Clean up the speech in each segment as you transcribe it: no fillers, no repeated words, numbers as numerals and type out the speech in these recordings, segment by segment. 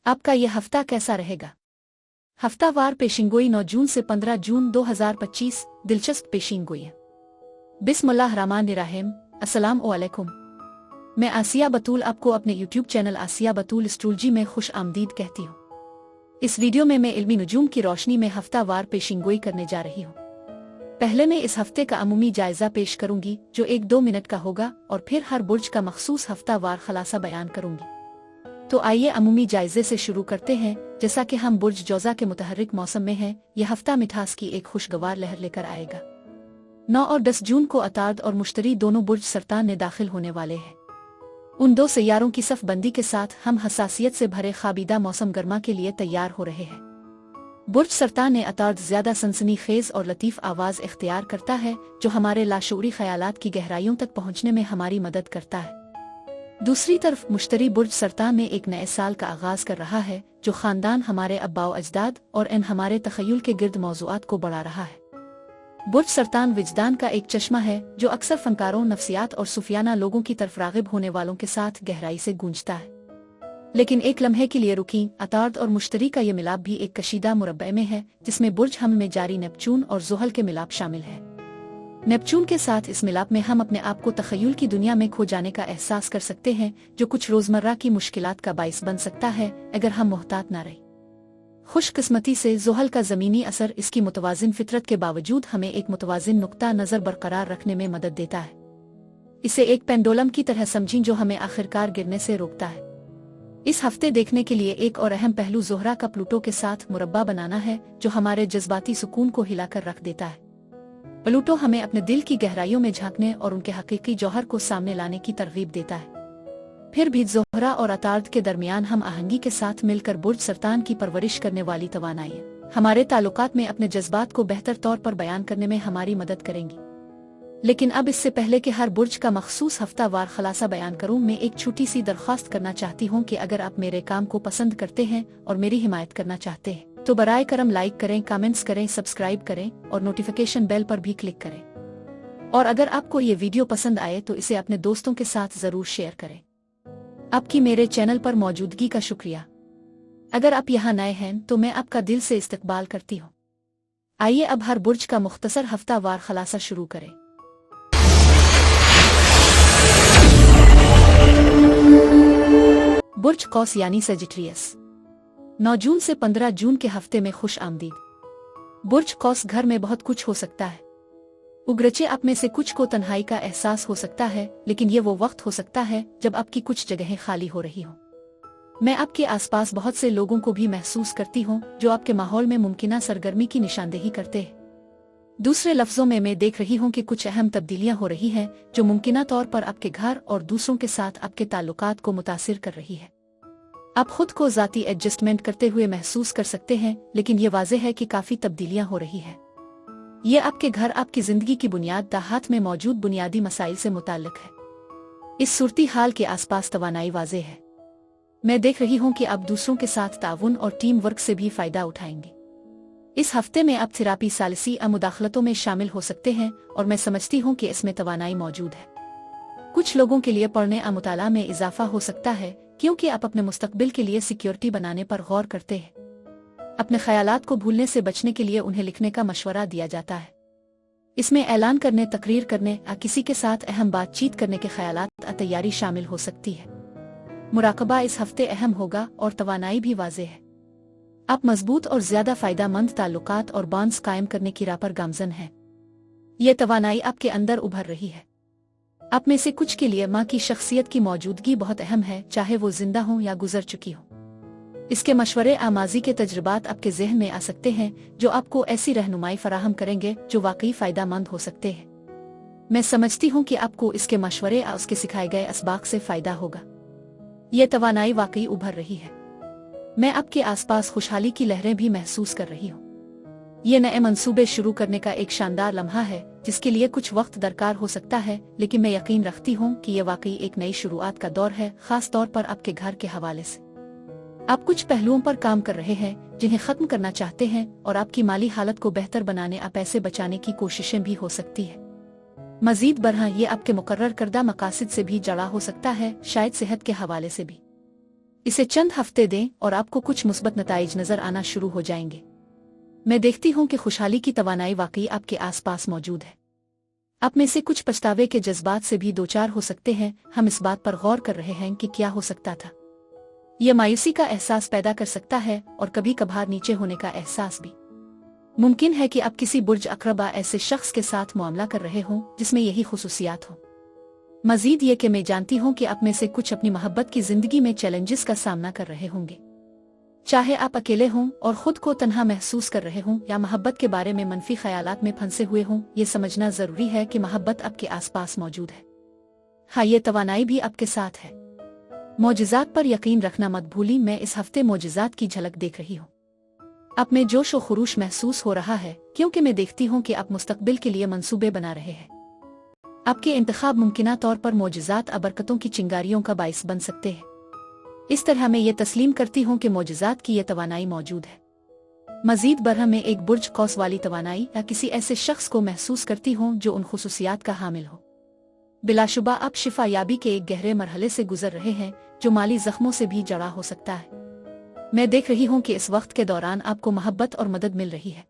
आपका यह हफ्ता कैसा रहेगा? हफ्तावार पेशिंगोई 9 जून से 15 जून 2025 दिलचस्प पेशिंगोई है। बिस्मिल्लाहिर्रहमानिर्रहीम। अस्सलाम वालेकुम। मैं आसिया बतूल आपको अपने YouTube चैनल आसिया बतूल एस्ट्रोलॉजी में खुश आमदीद कहती हूँ। इस वीडियो में मैं इल्मी नुजूम की रोशनी में हफ्तावार पेशिंगोई करने जा रही हूँ। पहले मैं इस हफ्ते का अमूमी जायजा पेश करूंगी जो 1-2 मिनट का होगा और फिर हर बुर्ज का मखसूस हफ्तावार खलासा बयान करूंगी। तो आइए अमूमी जायजे से शुरू करते हैं। जैसा कि हम बुर्ज जौजा के मुतहर्रिक मौसम में हैं, यह हफ्ता मिठास की एक खुशगवार लहर लेकर आएगा। 9 और 10 जून को अतार्द और मुश्तरी दोनों बुर्ज सरतान में दाखिल होने वाले हैं। उन दो सैयारों की सफबंदी के साथ हम हसासियत से भरे खाबीदा मौसम गर्मा के लिए तैयार हो रहे हैं। बुर्ज सरतान ने अतार्द ज्यादा सनसनीखेज और लतीफ आवाज इख्तियार करता है जो हमारे लाशूरी ख्यालात की गहराइयों तक पहुंचने में हमारी मदद करता है। दूसरी तरफ मुश्तरी बुर्ज सरतान में एक नए साल का आगाज कर रहा है जो खानदान, हमारे अब्बाओ अजदाद और हमारे तखय्युल के गिर्द मौज़ूआत को बढ़ा रहा है। बुर्ज सरतान विजदान का एक चश्मा है जो अक्सर फनकारों, नफ्सियात और सूफियाना लोगों की तरफ रागिब होने वालों के साथ गहराई से गूंजता है। लेकिन एक लम्हे के लिए रुकी, अतार्द और मुश्तरी का यह मिलाप भी एक कशीदा मुरब्बे में है जिसमें बुर्ज हम में जारी नेपचून और ज़ुहल के मिलाप शामिल है। नेपचून के साथ इस मिलाप में हम अपने आप को तखय्युल की दुनिया में खो जाने का एहसास कर सकते हैं जो कुछ रोजमर्रा की मुश्किलात का बाइस बन सकता है अगर हम मोहतात न रहे। खुशकिस्मती से ज़ुहल का ज़मीनी असर इसकी मुतवाजिन फितरत के बावजूद हमें एक मुतवाजिन नुक्ता नज़र बरकरार रखने में मदद देता है। इसे एक पेंडुलम की तरह समझें जो हमें आखिरकार गिरने से रोकता है। इस हफ्ते देखने के लिए एक और अहम पहलू ज़ोहरा का प्लूटो के साथ मुरब्बा बनाना है जो हमारे जज्बाती सुकून को हिलाकर रख देता है। प्लूटो हमें अपने दिल की गहराइयों में झांकने और उनके हकीकी जौहर को सामने लाने की तरगीब देता है। फिर भी ज़ोहरा और अतार्द के दरमियान हम आहंगी के साथ मिलकर बुर्ज सरतान की परवरिश करने वाली तवानाई हमारे ताल्लुकात में अपने जज्बात को बेहतर तौर पर बयान करने में हमारी मदद करेंगी। लेकिन अब इससे पहले कि हर बुर्ज का मखसूस हफ्तावार खलासा बयान करूं, मैं एक छोटी सी दरख्वास्त करना चाहती हूं कि अगर आप मेरे काम को पसंद करते हैं और मेरी हिमायत करना चाहते हैं तो बराए करम लाइक करें, कमेंट्स करें, सब्सक्राइब करें और नोटिफिकेशन बेल पर भी क्लिक करें। और अगर आपको ये वीडियो पसंद आए तो इसे अपने दोस्तों के साथ जरूर शेयर करें। आपकी मेरे चैनल पर मौजूदगी का शुक्रिया। अगर आप यहाँ नए हैं तो मैं आपका दिल से इस्तकबाल करती हूँ। आइए अब हर बुर्ज का मुख्तसर हफ्तावार खलासा शुरू करें। बुर्ज कौस यानी सेजिटेरियस, 9 जून से 15 जून के हफ्ते में खुश आमदीद। बुर्ज कौस घर में बहुत कुछ हो सकता है। उग्रचे आप में से कुछ को तन्हाई का एहसास हो सकता है, लेकिन ये वो वक्त हो सकता है जब आपकी कुछ जगहें खाली हो रही हों। मैं आपके आसपास बहुत से लोगों को भी महसूस करती हूँ जो आपके माहौल में मुमकिना सरगर्मी की निशानदेही करते हैं। दूसरे लफ्जों में मैं देख रही हूँ कि कुछ अहम तब्दीलियां हो रही हैं जो मुमकिना तौर पर आपके घर और दूसरों के साथ आपके ताल्लुकात को मुतासिर कर रही है। आप खुद को जाती एडजस्टमेंट करते हुए महसूस कर सकते हैं, लेकिन ये वाज़ेह है कि काफ़ी तब्दीलियां हो रही है। ये आपके घर, आपकी ज़िंदगी की बुनियाद दाहात में मौजूद बुनियादी मसाइल से मुताल्लिक है। इस सूरती हाल के आसपास तवानाई वाज़ेह है। मैं देख रही हूँ कि आप दूसरों के साथ ताउन और टीम वर्क से भी फ़ायदा उठाएंगे। इस हफ्ते में आप थेरापी, सालसी मुदाखलतों में शामिल हो सकते हैं और मैं समझती हूँ कि इसमें तवानाई मौजूद है। कुछ लोगों के लिए पढ़ने मुताला में इजाफा हो सकता है क्योंकि आप अपने मुस्तकबिल के लिए सिक्योरिटी बनाने पर गौर करते हैं। अपने ख्यालात को भूलने से बचने के लिए उन्हें लिखने का मशवरा दिया जाता है। इसमें ऐलान करने, तकरीर करने या किसी के साथ अहम बातचीत करने के ख्यालात तैयारी शामिल हो सकती है। मुराकबा इस हफ्ते अहम होगा और तवानाई भी वाज़ेह है। आप मजबूत और ज्यादा फायदामंद ताल्लुकात और बॉन्ड्स कायम करने की राह पर गामजन हैं। ये तवानाई आपके अंदर उभर रही है। आप में से कुछ के लिए माँ की शख्सियत की मौजूदगी बहुत अहम है, चाहे वो जिंदा हो या गुजर चुकी हो। इसके मशवरे माजी के तजुर्बात आपके जहन में आ सकते हैं जो आपको ऐसी रहनुमाई फराहम करेंगे जो वाकई फायदामंद हो सकते हैं। मैं समझती हूँ कि आपको इसके मशवरे या उसके सिखाए गए असबाक से फायदा होगा। ये तवानाई वाकई उभर रही है। मैं आपके आसपास खुशहाली की लहरें भी महसूस कर रही हूँ। ये नए मंसूबे शुरू करने का एक शानदार लम्हा है जिसके लिए कुछ वक्त दरकार हो सकता है, लेकिन मैं यकीन रखती हूँ कि यह वाकई एक नई शुरुआत का दौर है, खास तौर पर आपके घर के हवाले से। आप कुछ पहलुओं पर काम कर रहे हैं जिन्हें खत्म करना चाहते हैं और आपकी माली हालत को बेहतर बनाने या पैसे बचाने की कोशिशें भी हो सकती है। मजीद बरहा ये आपके मुकर्रर करदा मकासद से भी जड़ा हो सकता है, शायद सेहत के हवाले से भी। इसे चंद हफ्ते दें और आपको कुछ मुस्बत नताइज नजर आना शुरू हो जाएंगे। मैं देखती हूँ कि खुशहाली की तवानाई वाकई आपके आसपास मौजूद है। आप में से कुछ पछतावे के जज्बात से भी दो चार हो सकते हैं। हम इस बात पर गौर कर रहे हैं कि क्या हो सकता था। यह मायूसी का एहसास पैदा कर सकता है और कभी कभार नीचे होने का एहसास भी। मुमकिन है कि आप किसी बुर्ज अक़रबा ऐसे शख्स के साथ मामला कर रहे हों जिसमें यही खुसूसियात हो। मजीद ये कि मैं जानती हूँ कि आप में से कुछ अपनी मोहब्बत की जिंदगी में चैलेंजेस का सामना कर रहे होंगे। चाहे आप अकेले हों और खुद को तन्हा महसूस कर रहे हों या मोहब्बत के बारे में मनफी ख्यालात में फंसे हुए हों, ये समझना जरूरी है कि मोहब्बत आपके आसपास मौजूद है। हाँ, ये तवानाई भी आपके साथ है। मौजिज़ात पर यकीन रखना मत भूली। मैं इस हफ्ते मौजिज़ात की झलक देख रही हूँ। आप में जोश और खुरूश महसूस हो रहा है क्योंकि मैं देखती हूँ कि आप मुस्तकबिल के लिए मंसूबे बना रहे हैं। आपके इंतखाब मुमकिना तौर पर मौजिज़ात अबरकतों की चिंगारियों का बाइस बन सकते हैं। इस तरह मैं ये तस्लीम करती हूँ कि मौजिज़ात की यह तवानाई मौजूद है। मजीद बरह में एक बुर्ज कौस वाली तवानाई या किसी ऐसे शख्स को महसूस करती हूँ जो उन खुसूसियात का हामिल हो। बिलाशुबा आप शिफा याबी के एक गहरे मरहले से गुजर रहे हैं जो माली जख्मों से भी जड़ा हो सकता है। मैं देख रही हूँ कि इस वक्त के दौरान आपको मोहब्बत और मदद मिल रही है।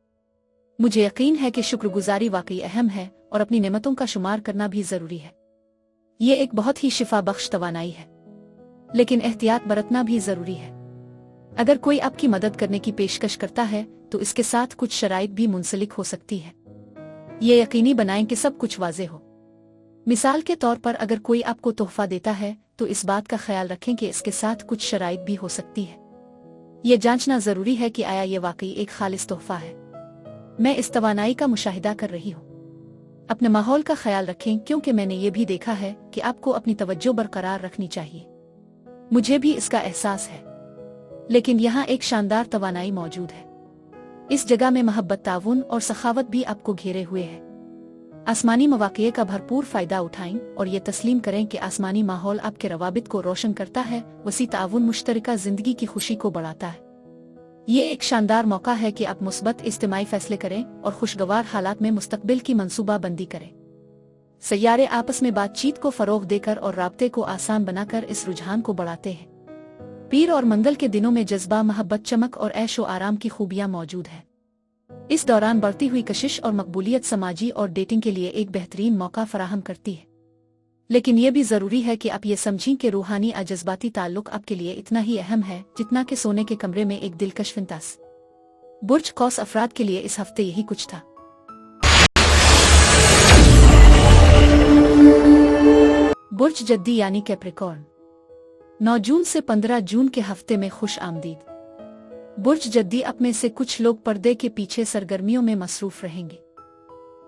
मुझे यकीन है कि शुक्रगुजारी वाकई अहम है और अपनी नेमतों का शुमार करना भी जरूरी है। ये एक बहुत ही शिफा बख्श तवानाई है, लेकिन एहतियात बरतना भी जरूरी है। अगर कोई आपकी मदद करने की पेशकश करता है तो इसके साथ कुछ शराइत भी मुंसलिक हो सकती है। ये यकीनी बनाएं कि सब कुछ वाज़ेह हो। मिसाल के तौर पर अगर कोई आपको तोहफा देता है तो इस बात का ख्याल रखें कि इसके साथ कुछ शराइत भी हो सकती है। ये जांचना जरूरी है कि आया ये वाकई एक खालिस तोहफा है। मैं इस तवानाई का मुशाहिदा कर रही हूँ। अपने माहौल का ख्याल रखें क्योंकि मैंने ये भी देखा है कि आपको अपनी तवज्जो बरकरार रखनी चाहिए। मुझे भी इसका एहसास है, लेकिन यहाँ एक शानदार तवानाई मौजूद है। इस जगह में मोहब्बत, ताउन और सखावत भी आपको घेरे हुए है। आसमानी मवाक़े का भरपूर फ़ायदा उठाएं और ये तस्लीम करें कि आसमानी माहौल आपके रवाबित को रोशन करता है, वसी ताउन मुश्तरका ज़िंदगी की खुशी को बढ़ाता है। ये एक शानदार मौका है कि आप मुस्बत इज्तिमाई फैसले करें और खुशगवार हालात में मुस्तकबिल की मंसूबा बंदी करें। सैयारे आपस में बातचीत को फ़रोग़ देकर और राब्ते को आसान बनाकर इस रुझान को बढ़ाते हैं। पीर और मंगल के दिनों में जज्बा, मोहब्बत, चमक और ऐशो आराम की खूबियाँ मौजूद हैं। इस दौरान बढ़ती हुई कशिश और मकबूलियत समाजी और डेटिंग के लिए एक बेहतरीन मौका फराहम करती है। लेकिन यह भी ज़रूरी है कि आप ये समझें कि रूहानी और जज्बाती ताल्लुक आपके लिए इतना ही अहम है जितना कि सोने के कमरे में एक दिलकश फिंतास। बुर्ज कौस अफराद के लिए इस हफ्ते यही कुछ था। बुर्ज जद्दी यानी कैप्रिकॉर्न, 9 जून से 15 जून के हफ्ते में खुश आमदीद। बुर्ज जद्दी आप में से कुछ लोग पर्दे के पीछे सरगर्मियों में मसरूफ रहेंगे।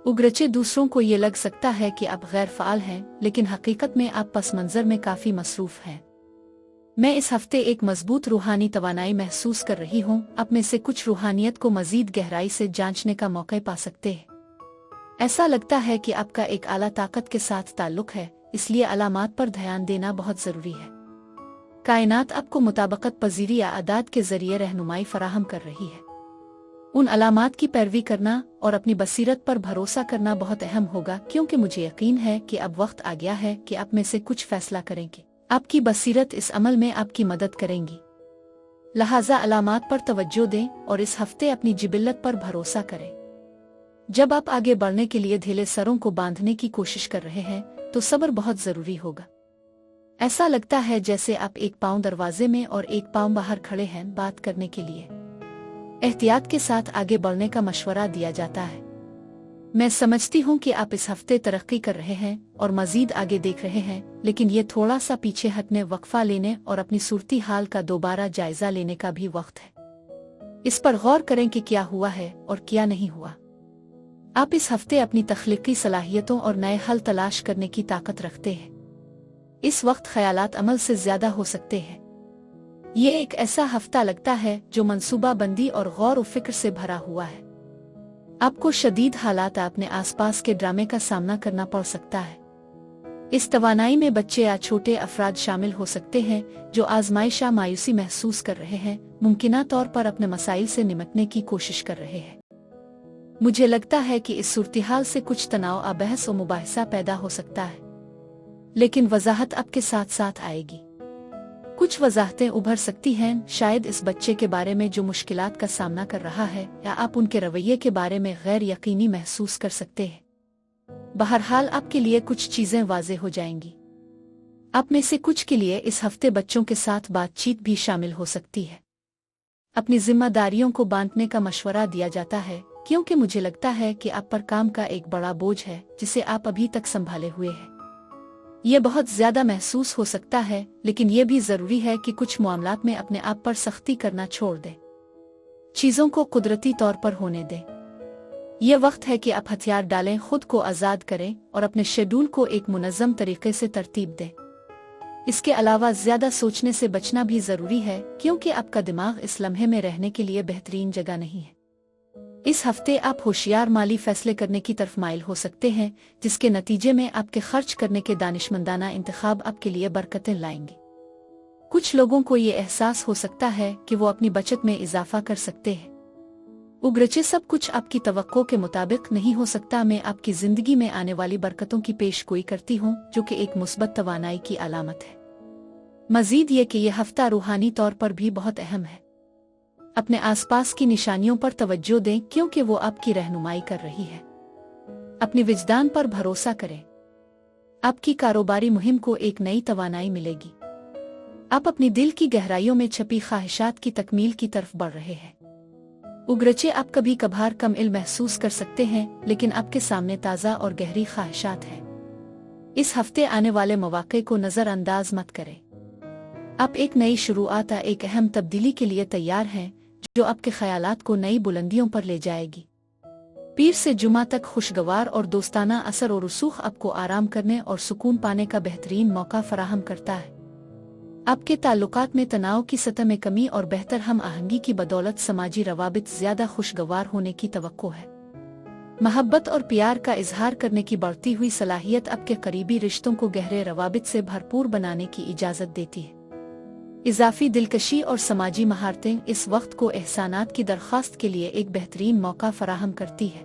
उगरचे दूसरों को ये लग सकता है कि आप गैर फ़ाल हैं, लेकिन हकीकत में आप पस मंज़र में काफ़ी मसरूफ हैं। मैं इस हफ्ते एक मजबूत रूहानी तवानाई महसूस कर रही हूँ। आप में से कुछ रूहानियत को मजीद गहराई से जांचने का मौका पा सकते हैं। ऐसा लगता है कि आपका एक आला ताकत के साथ ताल्लुक है, इसलिए अलामात पर ध्यान देना बहुत ज़रूरी है। कायनात आपको मुताबकत पजीरी या आदात के जरिए रहनुमाई फराहम कर रही है। उन अलामात की पैरवी करना और अपनी बसीरत पर भरोसा करना बहुत अहम होगा, क्योंकि मुझे यकीन है कि अब वक्त आ गया है कि आप में से कुछ फैसला करेंगे। आपकी बसीरत इस अमल में आपकी मदद करेंगी। लिहाजा अलामात पर तवज्जो दें और इस हफ्ते अपनी जिबिल्लत पर भरोसा करें। जब आप आगे बढ़ने के लिए ढीले सरों को बांधने की कोशिश कर रहे हैं तो सब्र बहुत जरूरी होगा। ऐसा लगता है जैसे आप एक पाँव दरवाजे में और एक पाँव बाहर खड़े हैं। बात करने के लिए एहतियात के साथ आगे बढ़ने का मशवरा दिया जाता है। मैं समझती हूँ कि आप इस हफ्ते तरक्की कर रहे हैं और मजीद आगे देख रहे हैं, लेकिन ये थोड़ा सा पीछे हटने, वक्फा लेने और अपनी सूरती हाल का दोबारा जायजा लेने का भी वक्त है। इस पर गौर करें कि क्या हुआ है और क्या नहीं हुआ। आप इस हफ्ते अपनी तख्लीकी सलाहियतों और नए हल तलाश करने की ताकत रखते हैं। इस वक्त ख्यालात अमल से ज्यादा हो सकते हैं। ये एक ऐसा हफ्ता लगता है जो मंसूबा बंदी और गौर व फिक्र से भरा हुआ है। आपको शदीद हालात अपने आसपास के ड्रामे का सामना करना पड़ सकता है। इस तवानाई में बच्चे या छोटे अफराद शामिल हो सकते हैं जो आजमाइश या मायूसी महसूस कर रहे हैं, मुमकिना तौर पर अपने मसाइल से निपटने की कोशिश कर रहे हैं। मुझे लगता है कि इस सूरत-ए-हाल से कुछ तनाव और बहस व मुबाहिसा पैदा हो सकता है, लेकिन वजाहत आपके साथ साथ आएगी। कुछ वजाहतें उभर सकती हैं, शायद इस बच्चे के बारे में जो मुश्किलात का सामना कर रहा है, या आप उनके रवैये के बारे में गैर यकीनी महसूस कर सकते हैं। बहरहाल आपके लिए कुछ चीजें वाज़ेह हो जाएंगी। आप में से कुछ के लिए इस हफ्ते बच्चों के साथ बातचीत भी शामिल हो सकती है। अपनी जिम्मेदारियों को बांटने का मशवरा दिया जाता है, क्योंकि मुझे लगता है कि आप पर काम का एक बड़ा बोझ है जिसे आप अभी तक संभाले हुए हैं। ये बहुत ज्यादा महसूस हो सकता है, लेकिन ये भी जरूरी है कि कुछ मामलात में अपने आप पर सख्ती करना छोड़ दें। चीजों को कुदरती तौर पर होने दें। ये वक्त है कि आप हथियार डालें, खुद को आजाद करें और अपने शेड्यूल को एक मुनज़्ज़म तरीके से तरतीब दें। इसके अलावा ज्यादा सोचने से बचना भी जरूरी है, क्योंकि आपका दिमाग इस लम्हे में रहने के लिए बेहतरीन जगह नहीं है। इस हफ्ते आप होशियार माली फैसले करने की तरफ माइल हो सकते हैं, जिसके नतीजे में आपके खर्च करने के दानिशमंदाना इंतखाब आपके लिए बरकतें लाएंगे। कुछ लोगों को ये एहसास हो सकता है कि वो अपनी बचत में इजाफा कर सकते हैं। उगरचे सब कुछ आपकी तवक्को के मुताबिक नहीं हो सकता। मैं आपकी जिंदगी में आने वाली बरकतों की पेशगोई करती हूँ, जो कि एक मुस्बत तवानाई की अलामत है। मजीद ये कि यह हफ्ता रूहानी तौर पर भी बहुत अहम है। अपने आसपास की निशानियों पर तवज्जो दें, क्योंकि वो आपकी रहनुमाई कर रही है। अपनी विजदान पर भरोसा करें। आपकी कारोबारी मुहिम को एक नई तवानाई मिलेगी। आप अपनी दिल की गहराइयों में छपी ख्वाहिशात की तकमील की तरफ बढ़ रहे हैं। उगरचे आप कभी कभार कम इल्म महसूस कर सकते हैं, लेकिन आपके सामने ताज़ा और गहरी ख्वाहिशात हैं। इस हफ्ते आने वाले मौक़े को नज़रअंदाज मत करें। आप एक नई शुरुआत, एक अहम तब्दीली के लिए तैयार हैं, जो आपके ख्यालात को नई बुलंदियों पर ले जाएगी। पीर से जुमा तक खुशगवार और दोस्ताना असर और रसूख आपको आराम करने और सुकून पाने का बेहतरीन मौका फराहम करता है। आपके ताल्लुकात में तनाव की सतह में कमी और बेहतर हम आहंगी की बदौलत समाजी रवाबित ज्यादा खुशगवार होने की तवक्को है। मोहब्बत और प्यार का इजहार करने की बढ़ती हुई सलाहियत आपके करीबी रिश्तों को गहरे रवाबित से भरपूर बनाने की इजाजत देती है। इजाफी दिलकशी और समाजी महारतें इस वक्त को एहसानात की दरख्वास्त के लिए एक बेहतरीन मौका फराहम करती है।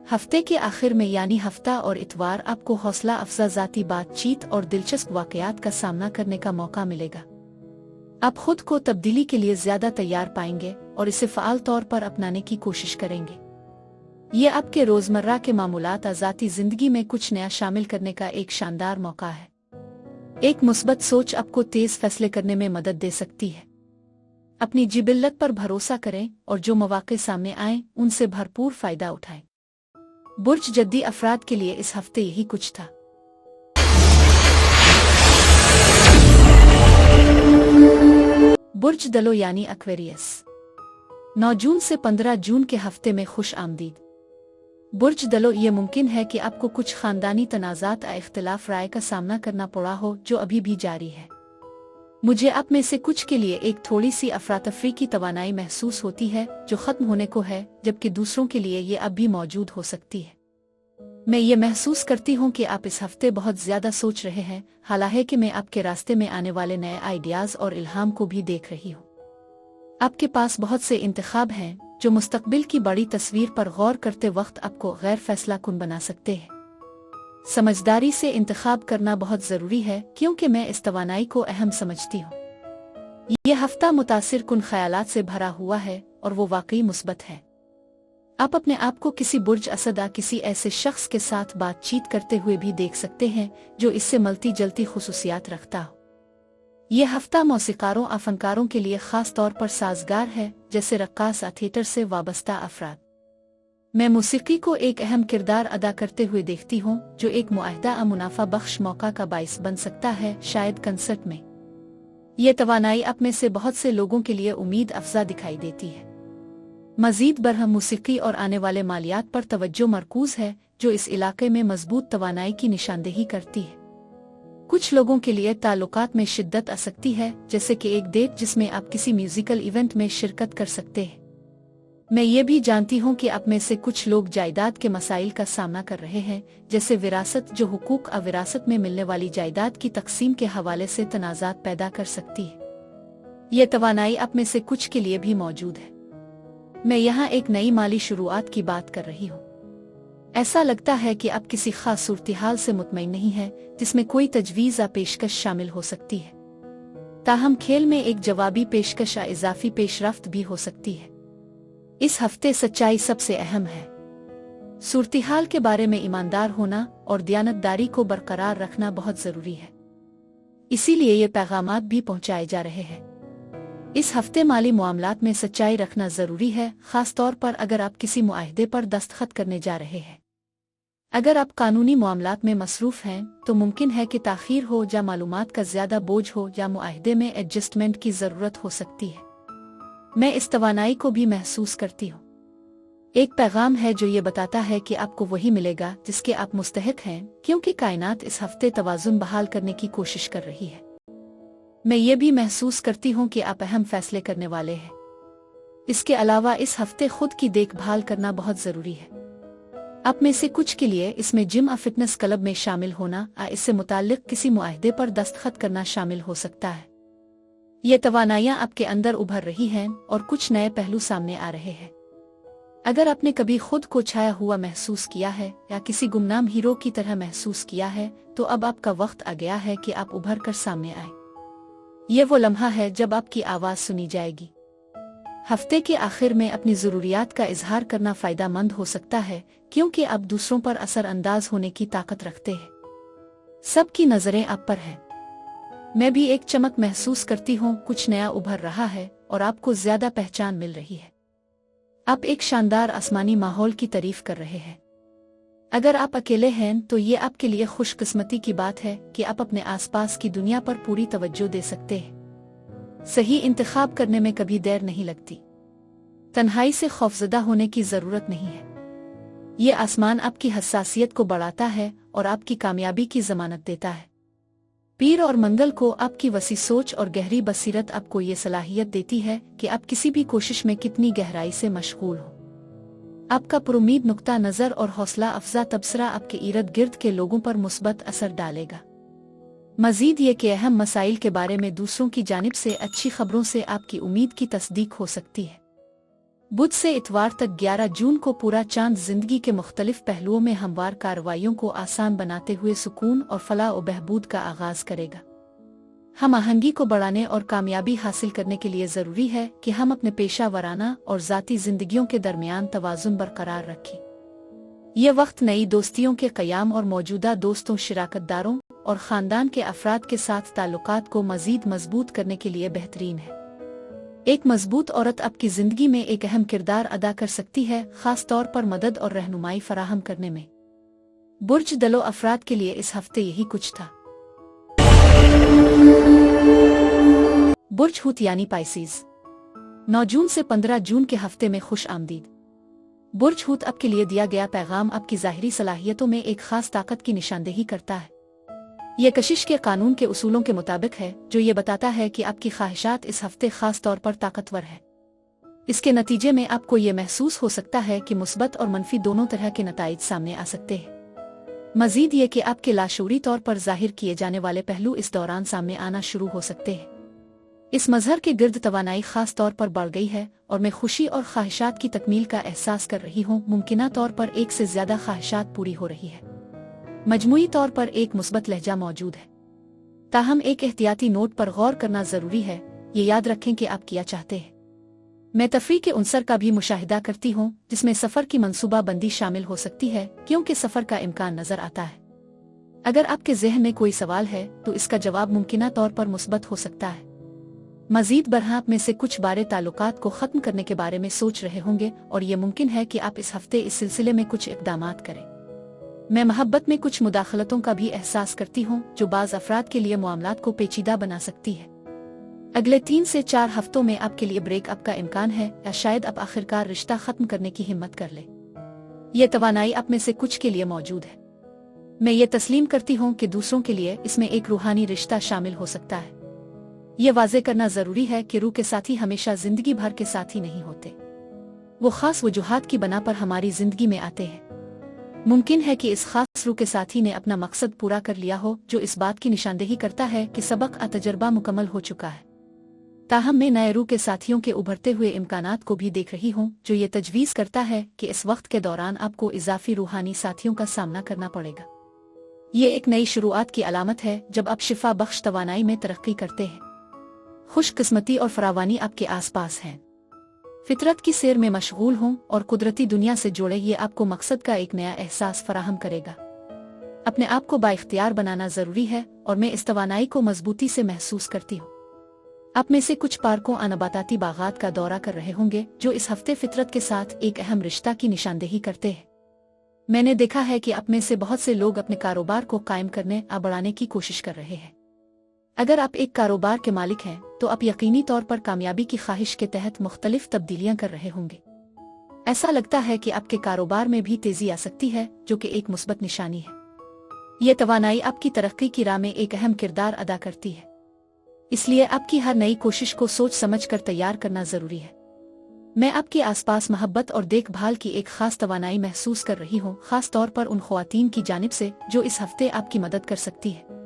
हफ्ते के आखिर में यानी हफ्ता और इतवार आपको हौसला अफजा जाती बातचीत और दिलचस्प वाकयात का सामना करने का मौका मिलेगा। आप खुद को तब्दीली के लिए ज्यादा तैयार पाएंगे और इसे फ़ाल तौर पर अपनाने की कोशिश करेंगे। ये आपके रोजमर्रा के मामूलात आज़ाती जिंदगी में कुछ नया शामिल करने का एक शानदार मौका है। एक मुस्बत सोच आपको तेज फैसले करने में मदद दे सकती है। अपनी जिबिल्लत पर भरोसा करें और जो मौके सामने आए उनसे भरपूर फायदा उठाएं। बुर्ज जद्दी अफराद के लिए इस हफ्ते यही कुछ था। बुर्ज दलो यानी एक्वेरियस, 9 जून से 15 जून के हफ्ते में खुश आमदीद। बुर्ज दलो, ये मुमकिन है कि आपको कुछ खानदानी तनाज़ात या इख्तिलाफ राय का सामना करना पड़ा हो, जो अभी भी जारी है। मुझे आप में से कुछ के लिए एक थोड़ी सी अफरातफरी की तवानाई महसूस होती है, जो ख़त्म होने को है, जबकि दूसरों के लिए ये अब भी मौजूद हो सकती है। मैं ये महसूस करती हूँ कि आप इस हफ्ते बहुत ज़्यादा सोच रहे हैं, हालांकि मैं आपके रास्ते में आने वाले नए आइडियाज़ और इल्हाम को भी देख रही हूँ। आपके पास बहुत से इंतखाब हैं, जो मुस्तकबिल की बड़ी तस्वीर पर गौर करते वक्त आपको गैर फैसला कुन बना सकते हैं। समझदारी से इंतखाब करना बहुत ज़रूरी है, क्योंकि मैं इस तवानाई को अहम समझती हूँ। यह हफ्ता मुतासिर कुन ख्यालात से भरा हुआ है और वो वाकई मुस्बत है। आप अपने आप को किसी बुर्ज असद या किसी ऐसे शख्स के साथ बातचीत करते हुए भी देख सकते हैं, जो इससे मलती जलती खुसूसियात रखता हो। यह हफ्ता मौसीकारों और फनकारों के लिए खास तौर पर साजगार है, जैसे रक्कास या थिएटर से वाबस्ता अफराद। मैं मौसीकी को एक अहम किरदार अदा करते हुए देखती हूँ, जो एक मुआहदा और मुनाफा बख्श मौका का बाइस बन सकता है, शायद कंसर्ट में। यह तवानाई आप में से बहुत से लोगों के लिए उम्मीद अफजा दिखाई देती है। मजीद बरहम मौसीकी और आने वाले मालियात पर तवज्जो मरकूज है, जो इस इलाके में मजबूत तवानाई की निशानदेही करती है। कुछ लोगों के लिए ताल्लुकात में शिद्दत आ सकती है, जैसे कि एक डेट जिसमें आप किसी म्यूजिकल इवेंट में शिरकत कर सकते हैं। मैं ये भी जानती हूँ कि आप में से कुछ लोग जायदाद के मसाइल का सामना कर रहे हैं, जैसे विरासत, जो हुकूक और विरासत में मिलने वाली जायदाद की तकसीम के हवाले से तनाज़ात पैदा कर सकती है। यह तवानाई आप में से कुछ के लिए भी मौजूद है। मैं यहाँ एक नई माली शुरुआत की बात कर रही हूँ। ऐसा लगता है कि आप किसी खास सूरत-ए-हाल से मुतमईन नहीं है, जिसमें कोई तजवीज़ या पेशकश शामिल हो सकती है। ताहम खेल में एक जवाबी पेशकश या इजाफी पेशरफ्त भी हो सकती है। इस हफ्ते सच्चाई सबसे अहम है। सूरत-ए-हाल के बारे में ईमानदार होना और दयानतदारी को बरकरार रखना बहुत जरूरी है। इसीलिए ये पैगामात भी पहुंचाए जा रहे हैं। इस हफ्ते माली मामलात में सच्चाई रखना जरूरी है, खास तौर पर अगर आप किसी मुआहदे पर दस्तखत करने जा रहे हैं। अगर आप कानूनी मामलात में मसरूफ हैं तो मुमकिन है कि ताखीर हो, या मालूमात का ज्यादा बोझ हो, या मुआहदे में एडजस्टमेंट की जरूरत हो सकती है। मैं इस तवानाई को भी महसूस करती हूँ। एक पैगाम है जो ये बताता है कि आपको वही मिलेगा जिसके आप मुस्तहिक हैं, क्योंकि कायनात इस हफ्ते तवाज़ुन बहाल करने की कोशिश कर रही है। मैं ये भी महसूस करती हूँ कि आप अहम फैसले करने वाले हैं। इसके अलावा इस हफ्ते खुद की देखभाल करना बहुत जरूरी है। आप में से कुछ के लिए इसमें जिम या फिटनेस क्लब में शामिल होना या इससे मुताल्लिक किसी मुआहदे पर दस्तखत करना शामिल हो सकता है। ये तवानाइयाँ आपके अंदर उभर रही हैं और कुछ नए पहलू सामने आ रहे हैं। अगर आपने कभी खुद को छाया हुआ महसूस किया है या किसी गुमनाम हीरो की तरह महसूस किया है, तो अब आपका वक्त आ गया है कि आप उभर कर सामने आए। ये वो लम्हा है जब आपकी आवाज़ सुनी जाएगी। हफ्ते के आखिर में अपनी ज़रूरियात का इजहार करना फ़ायदेमंद हो सकता है, क्योंकि आप दूसरों पर असर अंदाज होने की ताकत रखते हैं। सबकी नज़रें आप पर हैं। मैं भी एक चमक महसूस करती हूँ, कुछ नया उभर रहा है और आपको ज्यादा पहचान मिल रही है। आप एक शानदार आसमानी माहौल की तारीफ कर रहे हैं। अगर आप अकेले हैं तो ये आपके लिए खुशकिस्मती की बात है कि आप अपने आसपास की दुनिया पर पूरी तवज्जो दे सकते हैं। सही इंतखाब करने में कभी देर नहीं लगती। तन्हाई से खौफजदा होने की जरूरत नहीं है। ये आसमान आपकी हसासियत को बढ़ाता है और आपकी कामयाबी की जमानत देता है। पीर और मंगल को आपकी वसी सोच और गहरी बसीरत आपको ये सलाहियत देती है कि आप किसी भी कोशिश में कितनी गहराई से मशगूल हो। आपका पुरुमीद नुक्ता नज़र और हौसला अफजा तबसरा आपके इर्द गिर्द के लोगों पर मुस्बत असर डालेगा। मजीद ये कि अहम मसाइल के बारे में दूसरों की जानिब से अच्छी खबरों से आपकी उम्मीद की तस्दीक हो सकती है। बुध से इतवार तक 11 जून को पूरा चांद जिंदगी के मुख्तलिफ पहलुओं में हमवार कार्रवाइयों को आसान बनाते हुए सुकून और फलाह और बहबूद का आगाज करेगा। हम आहंगी को बढ़ाने और कामयाबी हासिल करने के लिए जरूरी है कि हम अपने पेशा वराना और जाती जिंदगियों के दरमियान तवाज़ुन बरकरार रखें। यह वक्त नई दोस्तियों के क़याम और मौजूदा दोस्तों, शिराकतदारों और ख़ानदान के अफराद के साथ ताल्लुकात को मज़ीद मजबूत करने के लिए बेहतरीन है। एक मजबूत औरत आपकी जिंदगी में एक अहम किरदार अदा कर सकती है, खास तौर पर मदद और रहनुमाई फराहम करने में। बुर्ज दलो अफराद के लिए इस हफ्ते यही कुछ था। बुर्ज हूत यानी पाइसीज, 9 जून से 15 जून के हफ्ते में खुश आमदीद। बुर्ज हूत आपके लिए दिया गया पैगाम आपकी ज़ाहिरी सलाहियतों में एक खास ताकत की निशानदेही करता है। यह कशिश के कानून के उसूलों के मुताबिक है, जो ये बताता है कि आपकी ख्वाहिशात इस हफ्ते खास तौर पर ताकतवर है। इसके नतीजे में आपको ये महसूस हो सकता है कि मुस्बत और मनफी दोनों तरह के नताइज सामने आ सकते हैं। मजीद ये कि आपके लाशूरी तौर पर जाहिर किए जाने वाले पहलू इस दौरान सामने आना शुरू हो सकते हैं। इस मजहर के गिर्द तवानाई खास तौर पर बढ़ गई है और मैं खुशी और ख्वाहिशात की तकमील का एहसास कर रही हूँ। मुमकिना तौर पर एक से ज्यादा ख्वाहिशात पूरी हो रही है। मजमूई तौर पर एक मुस्बत लहजा मौजूद है। ताहम एक एहतियाती नोट पर गौर करना जरूरी है। ये याद रखें कि आप क्या चाहते हैं। मैं तफरी के उनसर का भी मुशाहिदा करती हूँ, जिसमें सफर की मंसूबा बंदी शामिल हो सकती है, क्योंकि सफर का इम्कान नजर आता है। अगर आपके जहन में कोई सवाल है तो इसका जवाब मुमकिना तौर पर मुस्बत हो सकता है। मजीद बरहा आप में से कुछ बारे ताल्लुकात को खत्म करने के बारे में सोच रहे होंगे और ये मुमकिन है कि आप इस हफ्ते इस सिलसिले में कुछ इक़दामात करें। मैं मोहब्बत में कुछ मुदाखलतों का भी एहसास करती हूँ, जो बाज़ अफराद के लिए मामलात को पेचीदा बना सकती है। अगले 3 से 4 हफ्तों में आपके लिए ब्रेक अप का इम्कान है, या शायद आप आखिरकार रिश्ता खत्म करने की हिम्मत कर ले। ये तवानाई आप में से कुछ के लिए मौजूद है। मैं ये तस्लीम करती हूँ कि दूसरों के लिए इसमें एक रूहानी रिश्ता शामिल हो सकता है। ये वाज़े करना जरूरी है कि रूह के साथी हमेशा जिंदगी भर के साथी नहीं होते। वो खास वजूहात की बना पर हमारी जिंदगी में आते हैं। मुमकिन है कि इस खास रूह के साथी ने अपना मकसद पूरा कर लिया हो, जो इस बात की निशानदेही करता है कि सबक आ तजर्बा मुकम्मल हो चुका है। ताहम मैं नए रूह के साथियों के उभरते हुए इम्कानात को भी देख रही हूँ, जो ये तजवीज़ करता है कि इस वक्त के दौरान आपको इजाफी रूहानी साथियों का सामना करना पड़ेगा। ये एक नई शुरुआत की अलामत है, जब आप शिफा बख्श तवानाई में तरक्की करते हैं। खुशकिस्मती और फरावानी आपके आसपास हैं। फितरत की सैर में मशगूल हों और कुदरती दुनिया से जुड़े, ये आपको मकसद का एक नया एहसास फराहम करेगा। अपने आप को बाइख्तियार बनाना जरूरी है और मैं इस तवानाई को मजबूती से महसूस करती हूँ। आप में से कुछ पार्कों और नबाताती बागात का दौरा कर रहे होंगे जो इस हफ्ते फितरत के साथ एक अहम रिश्ता की निशानदेही करते हैं। मैंने देखा है कि आप में से बहुत से लोग अपने कारोबार को कायम करने और बढ़ाने की कोशिश कर रहे हैं। अगर आप एक कारोबार के मालिक हैं तो आप यकीनी तौर पर कामयाबी की ख्वाहिश के तहत मुख्तलिफ तब्दीलियां कर रहे होंगे। ऐसा लगता है कि आपके कारोबार में भी तेजी आ सकती है, जो कि एक मुस्बत निशानी है। ये तवानाई आपकी तरक्की की राह में एक अहम किरदार अदा करती है, इसलिए आपकी हर नई कोशिश को सोच समझ कर तैयार करना जरूरी है। मैं आपके आसपास मोहब्बत और देखभाल की एक खास तवानाई महसूस कर रही हूँ, खास तौर पर उन ख्वातीन की जानिब से जो इस हफ्ते आपकी मदद कर सकती है।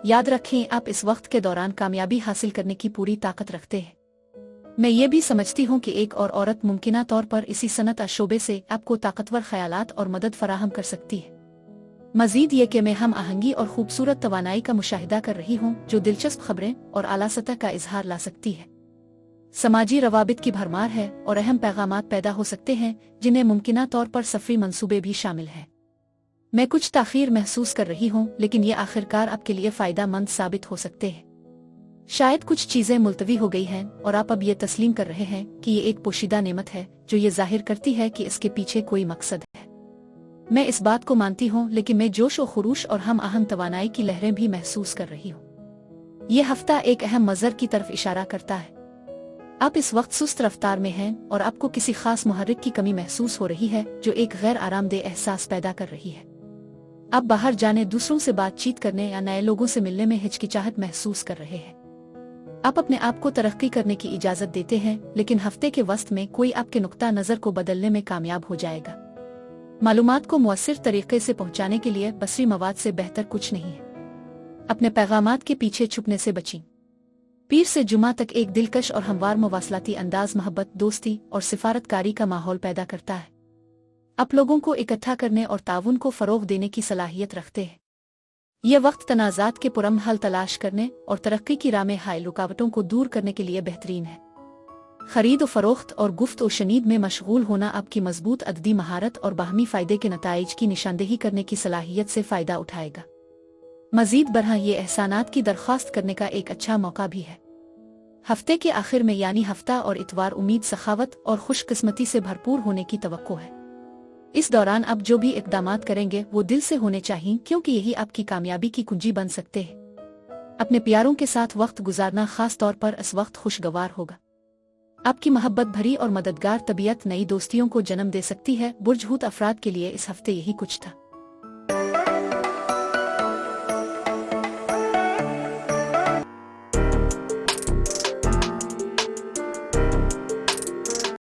याद रखें, आप इस वक्त के दौरान कामयाबी हासिल करने की पूरी ताकत रखते हैं। मैं ये भी समझती हूँ कि एक और औरत मुमकिना तौर पर इसी सनत शोबे से आपको ताकतवर ख्यालात और मदद फराहम कर सकती है। मजीद ये कि मैं हम आहंगी और खूबसूरत तवानाई का मुशाहिदा कर रही हूँ जो दिलचस्प खबरें और आला सतह का इजहार ला सकती है। समाजी रवाबित की भरमार है और अहम पैगामात पैदा हो सकते हैं जिन्हें मुमकिना तौर पर सफरी मंसूबे भी शामिल हैं। मैं कुछ ताखीर महसूस कर रही हूँ, लेकिन ये आखिरकार आपके लिए फायदा मंद साबित हो सकते हैं। शायद कुछ चीजें मुलतवी हो गई हैं और आप अब ये तस्लीम कर रहे हैं कि ये एक पोशीदा नेमत है जो ये जाहिर करती है कि इसके पीछे कोई मकसद है। मैं इस बात को मानती हूँ, लेकिन मैं जोश और खरूश और हम आहंग तवानाई की लहरें भी महसूस कर रही हूँ। ये हफ्ता एक अहम मज़र की तरफ इशारा करता है। आप इस वक्त सुस्त रफ्तार में हैं और आपको किसी खास मुहर्रिक की कमी महसूस हो रही है जो एक गैर आरामदेह एहसास पैदा कर रही है। आप बाहर जाने, दूसरों से बातचीत करने या नए लोगों से मिलने में हिचकिचाहट महसूस कर रहे हैं। आप अपने आप को तरक्की करने की इजाजत देते हैं, लेकिन हफ्ते के वस्त में कोई आपके नुक्ता नजर को बदलने में कामयाब हो जाएगा। मालूमात को मुअस्सिर तरीके से पहुंचाने के लिए बसरी मवाद से बेहतर कुछ नहीं है। अपने पैगामात के पीछे छुपने से बचें। पीर से जुमा तक एक दिलकश और हमवार मवासलाती अंदाज मोहब्बत, दोस्ती और सिफारतकारी का माहौल पैदा करता है। आप लोगों को इकट्ठा करने और ताउन को फरोग देने की सलाहियत रखते हैं। यह वक्त तनाज़ात के पुरअमन हल तलाश करने और तरक्की की राह में हायल रुकावटों को दूर करने के लिए बेहतरीन है। खरीद व फरोख्त और गुफ्त व शनीद में मशगूल होना आपकी मजबूत अददी महारत और बाहमी फ़ायदे के नताइज की निशानदेही करने की सलाहियत से फ़ायदा उठाएगा। मजीद बरहा ये एहसानात की दरख्वास्त करने का एक अच्छा मौका भी है। हफ्ते के आखिर में यानी हफ्ता और इतवार उम्मीद, सखावत और खुशकिस्मती से भरपूर होने की तवक्को है। इस दौरान आप जो भी इक़दामात करेंगे वो दिल से होने चाहिए, क्योंकि यही आपकी कामयाबी की कुंजी बन सकते हैं। अपने प्यारों के साथ वक्त गुजारना खास तौर पर इस वक्त खुशगवार होगा। आपकी मोहब्बत भरी और मददगार तबीयत नई दोस्तियों को जन्म दे सकती है। बुर्जहूत अफराद के लिए इस हफ्ते यही कुछ था।